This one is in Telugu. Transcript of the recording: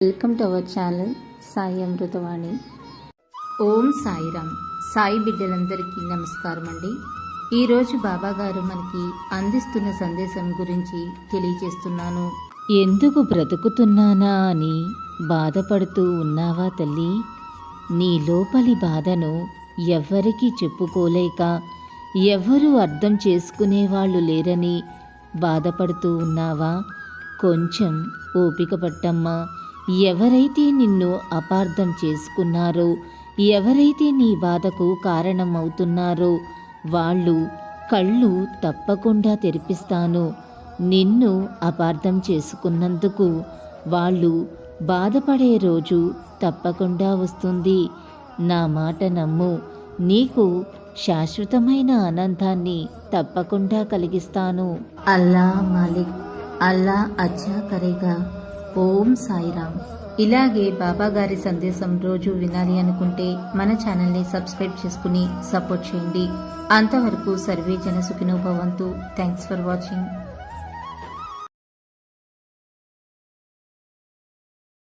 Welcome to our channel Sai Amritavani. ఓం సాయిరామ్. సాయి బిడ్డలందరికీ నమస్కారం అండి. ఈరోజు బాబాగారు మనకి అందిస్తున్న సందేశం గురించి తెలియజేస్తున్నాను. ఎందుకు బ్రతుకుతున్నానా అని బాధపడుతూ ఉన్నావా తల్లి? నీ లోపలి బాధను ఎవ్వరికీ చెప్పుకోలేక ఎవరూ అర్థం చేసుకునేవాళ్ళు లేరని బాధపడుతూ ఉన్నావా? కొంచెం ఓపిక పట్టమ్మా. ఎవరైతే నిన్ను అపార్థం చేసుకున్నారో, ఎవరైతే నీ బాధకు కారణమవుతున్నారో వాళ్ళు కళ్ళు తప్పకుండా తెరిపిస్తాను. నిన్ను అపార్థం చేసుకున్నందుకు వాళ్ళు బాధపడే రోజు తప్పకుండా వస్తుంది. నా మాట నమ్ము. నీకు శాశ్వతమైన ఆనందాన్ని తప్పకుండా కలిగిస్తాను. అల్లా మాలిక్, అల్లా అచ్చా కరేగా. ఓం సాయిరామ్. ఇలాగే బాబాగారి సందేశం రోజు వినాలి అనుకుంటే మన ఛానల్ని సబ్స్క్రైబ్ చేసుకుని సపోర్ట్ చేయండి. అంతవరకు సర్వే జన సుఖినో భవంతు. Thanks for watching.